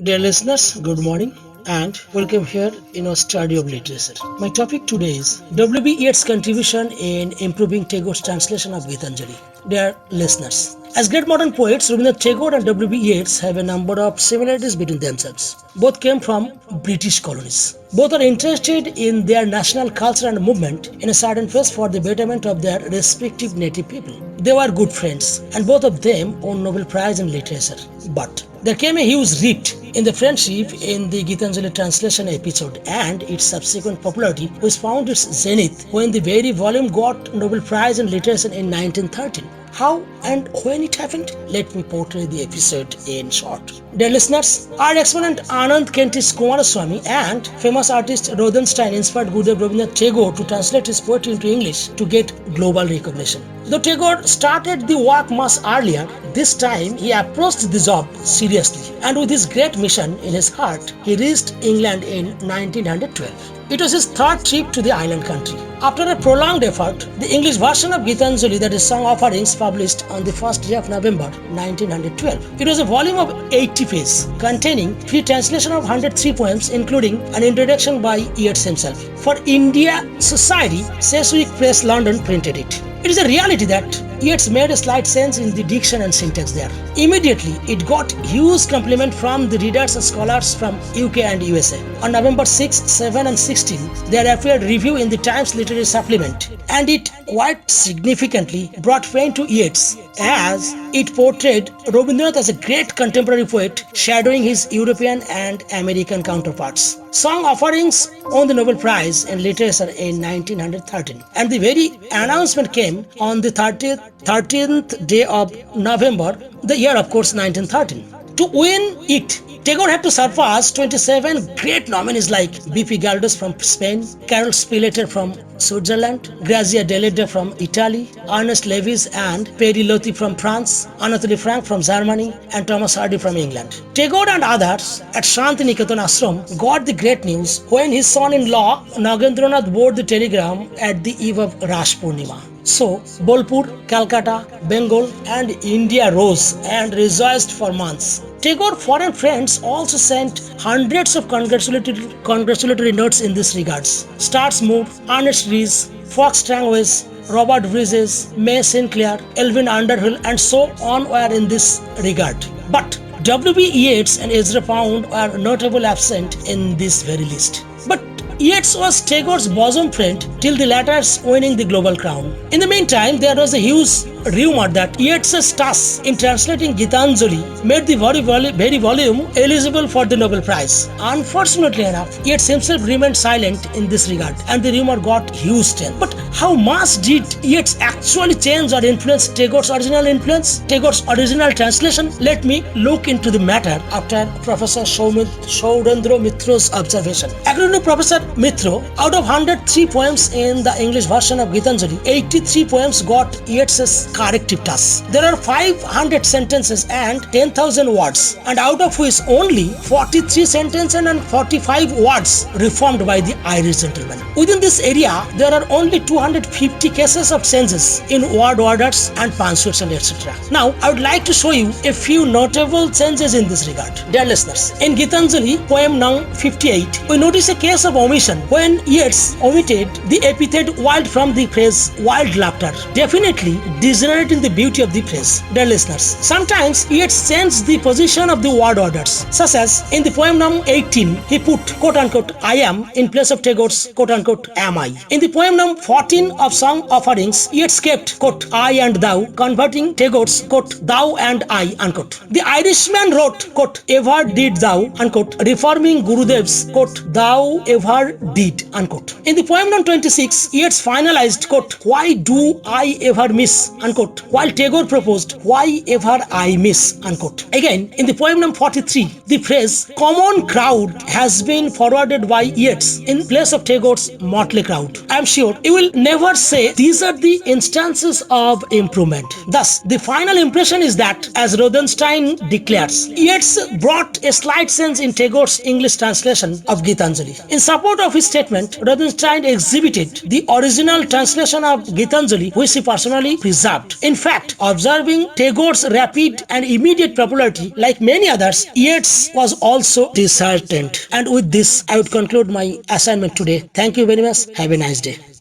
Dear listeners, good morning and welcome here in our study of literature. My topic today is W.B. Yeats' contribution in improving Tagore's translation of Gitanjali. Dear listeners, as great modern poets, Rabindranath Tagore and W.B. Yeats have a number of similarities between themselves. Both came from British colonies. Both are interested in their national culture and movement in a certain phase for the betterment of their respective native people. They were good friends, and both of them won Nobel Prize in Literature. But there came a huge rift in the friendship in the Gitanjali translation episode and its subsequent popularity, which found its zenith when the very volume got Nobel Prize in Literature in 1913. How and when it happened? Let me portray the episode in short. Dear listeners, our exponent Anand Kentish Kumaraswamy and famous artist Rodenstein inspired Gurudev Rabindranath Tagore to translate his poetry into English to get global recognition. Though Tagore started the work much earlier, this time he approached the job seriously, and with his great mission in his heart, he reached England in 1912. It was his third trip to the island country. After a prolonged effort, the English version of Gitanjali, that is Song Offerings, published on the first day of November 1912. It was a volume of 80 pages, containing free translation of 103 poems, including an introduction by Yeats himself. For India Society, Cheswick Press London printed it. It is a reality that Yeats made a slight change in the diction and syntax there. Immediately, it got huge compliment from the readers and scholars from UK and USA. On November 6, 7 and 16, there appeared review in the Times Literary Supplement, and it quite significantly brought fame to Yeats, as it portrayed Rabindranath as a great contemporary poet shadowing his European and American counterparts. Song Offerings won the Nobel Prize in Literature in 1913, and the very announcement came on the 13th day of November, the year of course 1913. To win it, Tagore had to surpass 27 great nominees like B.P. Galdós from Spain, Carol Spieleter from Switzerland, Grazia Deledda from Italy, Ernest Lewis and Perry Loti from France, Anatole France from Germany, and Thomas Hardy from England. Tagore and others at Shantiniketan Ashram got the great news when his son-in-law Nagendranath bore the telegram at the eve of Rash Purnima. So, Bolpur, Calcutta, Bengal and India rose and rejoiced for months. Tagore foreign friends also sent hundreds of congratulatory notes in this regards. Stars Moore, Ernest Rhys, Fox Strangways, Robert Bridges, May Sinclair, Elvin Underhill and so on were in this regard. But W.B. Yeats and Ezra Pound were notable absent in this very list. But Yeats was Tagore's bosom friend till the latter's winning the global crown. In the meantime, there was a huge rumor that Yeats's task in translating Gitanjali made the very volume eligible for the Nobel Prize. Unfortunately enough, Yeats himself remained silent in this regard, and the rumor got huge strength. But how much did Yeats actually change or influence Tagore's original translation? Let me look into the matter after Professor Saurendra Mitro's observation. According to Professor Mitro, out of 103 poems in the English version of Gitanjali, 83 poems got Yeats's corrective task. There are 500 sentences and 10,000 words, and out of which only 43 sentences and 45 words reformed by the Irish gentleman. Within this area, there are only 250 cases of changes in word orders and punctuation, etc. Now, I would like to show you a few notable changes in this regard. Dear listeners, in Gitanjali, poem number 58, we notice a case of omission when Yeats omitted the epithet wild from the phrase wild laughter, definitely degenerating the beauty of the phrase. Dear listeners, sometimes Yeats changed the position of the word orders, such as in the poem number 18, he put quote unquote I am in place of Tagore's quote unquote am I. In the poem number 14 of Song Offerings, Yeats kept quote I and thou, converting Tagore's quote thou and I unquote. The Irishman wrote quote ever did thou unquote, reforming Gurudev's quote thou ever did unquote. In the poem number 26, Yeats finalized quote why do I ever miss unquote, while Tagore proposed why ever I miss unquote. Again, in the poem number 43, the phrase common crowd has been forwarded by Yeats in place of Tagore's motley crowd. I am sure you will never say these are the instances of improvement. Thus, the final impression is that, as Rodenstein declares, Yeats brought a slight change in Tagore's English translation of Gitanjali. In support footnote of his statement, Rubinstein exhibited the original translation of Gitanjali, which he personally preserved. In fact, observing Tagore's rapid and immediate popularity, like many others, Yeats was also disheartened. And with this, I would conclude my assignment today. Thank you very much. Have a nice day.